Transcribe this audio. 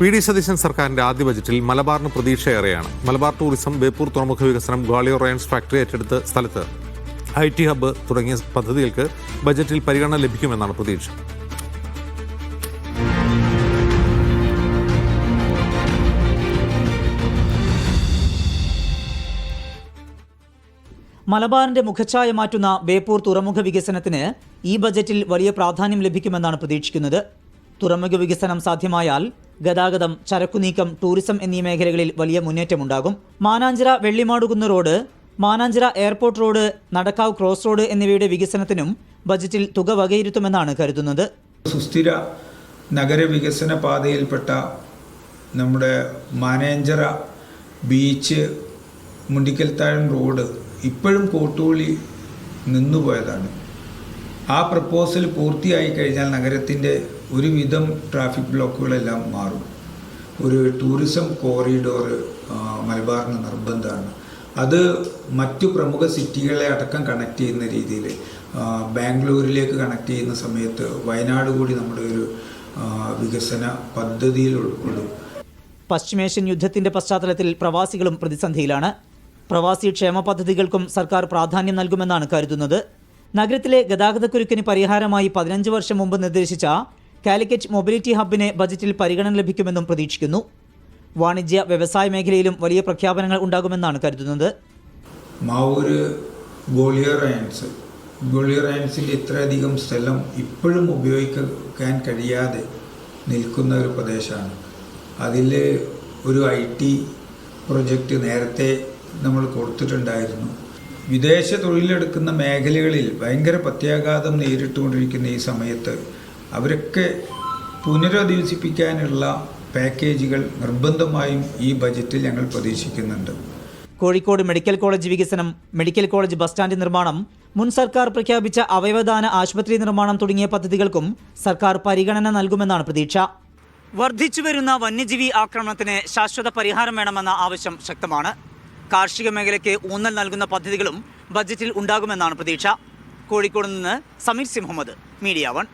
VD. Satheesan സർക്കാരിന്റെ ആദ്യ ബജറ്റിൽ മലബാറിന് പ്രതീക്ഷയേറെയാണ്. മലബാർ ടൂറിസം, ബേപ്പൂർ തുറമുഖ വികസനം, ഗ്വാളിയോർ റയൻസ് ഫാക്ടറി ഏറ്റെടുത്ത സ്ഥലത്ത് IT ഹബ്ബ് തുടങ്ങിയ പദ്ധതികൾക്ക് ബജറ്റിൽ പരിഗണന ലഭിക്കുമെന്നാണ് പ്രതീക്ഷ. മലബാറിന്റെ മുഖച്ഛായ മാറ്റുന്ന ബേപ്പൂർ തുറമുഖ വികസനത്തിന് ഈ ബജറ്റിൽ വലിയ പ്രാധാന്യം ലഭിക്കുമെന്നാണ് പ്രതീക്ഷിക്കുന്നത്. തുറമുഖ വികസനം സാധ്യമായാൽ ഗതാഗതം, ചരക്കുനീക്കം, ടൂറിസം എന്നീ മേഖലകളിൽ വലിയ മുന്നേറ്റമുണ്ടാകും. Mananchira Vellimadukunnu road, Mananchira airport road, Nadakkavu cross road എന്നിവയുടെ വികസനത്തിനും ബജറ്റിൽ തുക വകയിരുത്തുമെന്നാണ് കരുതുന്നത്. സുസ്ഥിര നഗരവികസന പാതയിൽപ്പെട്ട നമ്മുടെ മാനാഞ്ചിറ ബീച്ച്, മുണ്ടിക്കൽത്താഴം റോഡ് ഇപ്പോഴും കോട്ടൂളി നിന്നുപോയതാണ്. ആ പ്രപ്പോസൽ പൂർത്തിയായി കഴിഞ്ഞാൽ നഗരത്തിൻ്റെ ഒരുവിധം ട്രാഫിക് ബ്ലോക്കുകളെല്ലാം മാറും. ഒരു ടൂറിസം കോറിഡോർ മലബാറിന് നിർബന്ധമാണ്. അത് മറ്റു പ്രമുഖ സിറ്റികളെ അടക്കം കണക്ട് ചെയ്യുന്ന രീതിയിൽ ബാംഗ്ലൂരിലേക്ക് കണക്ട് ചെയ്യുന്ന സമയത്ത് വയനാട് കൂടി നമ്മുടെ ഒരു വികസന പദ്ധതിയിൽ ഉൾക്കൊള്ളും. പശ്ചിമേഷ്യൻ യുദ്ധത്തിന്റെ പശ്ചാത്തലത്തിൽ പ്രവാസികളും പ്രതിസന്ധിയിലാണ്. പ്രവാസി ക്ഷേമ പദ്ധതികൾക്കും സർക്കാർ പ്രാധാന്യം നൽകുമെന്നാണ് കരുതുന്നത്. നഗരത്തിലെ ഗതാഗതക്കുരുക്കിന് പരിഹാരമായി 15 വർഷം മുമ്പ് നിർദ്ദേശിച്ച കാലിക്കറ്റ് മൊബിലിറ്റി ഹബ്ബിന് ബജറ്റിൽ പരിഗണന ലഭിക്കുമെന്നും പ്രതീക്ഷിക്കുന്നു. വാണിജ്യ വ്യവസായ മേഖലയിലും വലിയ പ്രഖ്യാപനങ്ങൾ ഉണ്ടാകുമെന്നാണ് കരുതുന്നത്. മാവൂര് ഗ്വാളിയോർ റയൻസിൻ്റെ ഇത്രയധികം സ്ഥലം ഇപ്പോഴും ഉപയോഗിക്കാൻ കഴിയാതെ നിൽക്കുന്ന ഒരു പ്രദേശമാണ്. അതിൽ ഒരു IT പ്രൊജക്റ്റ് നേരത്തെ നമ്മൾ കൊടുത്തിട്ടുണ്ടായിരുന്നു. വിദേശ തൊഴിലെടുക്കുന്ന മേഖലകളിൽ ഭയങ്കര പ്രത്യാഘാതം നേരിട്ടുകൊണ്ടിരിക്കുന്ന ഈ സമയത്ത് അവരൊക്കെ പുനരധിവസിപ്പിക്കാനുള്ള പാക്കേജുകൾ നിർബന്ധമായും ഈ ബജറ്റിൽ ഞങ്ങൾ പ്രതീക്ഷിക്കുന്നുണ്ട്. കോഴിക്കോട് മെഡിക്കൽ കോളേജ് വികസനം, മെഡിക്കൽ കോളേജ് ബസ് സ്റ്റാൻഡ് നിർമ്മാണം, മുൻ സർക്കാർ പ്രഖ്യാപിച്ച അവയവദാന ആശുപത്രി നിർമ്മാണം തുടങ്ങിയ പദ്ധതികൾക്കും സർക്കാർ പരിഗണന നൽകുമെന്നാണ് പ്രതീക്ഷ. വർദ്ധിച്ചുവരുന്ന വന്യജീവി ആക്രമണത്തിന് ശാശ്വത പരിഹാരം വേണമെന്ന ആവശ്യം ശക്തമാണ്. കാർഷിക മേഖലയ്ക്ക് ഊന്നൽ നൽകുന്ന പദ്ധതികളും ബജറ്റിൽ ഉണ്ടാകുമെന്നാണ് പ്രതീക്ഷ. കോഴിക്കോട് നിന്ന് സമീർ സി മുഹമ്മദ്, മീഡിയ 1.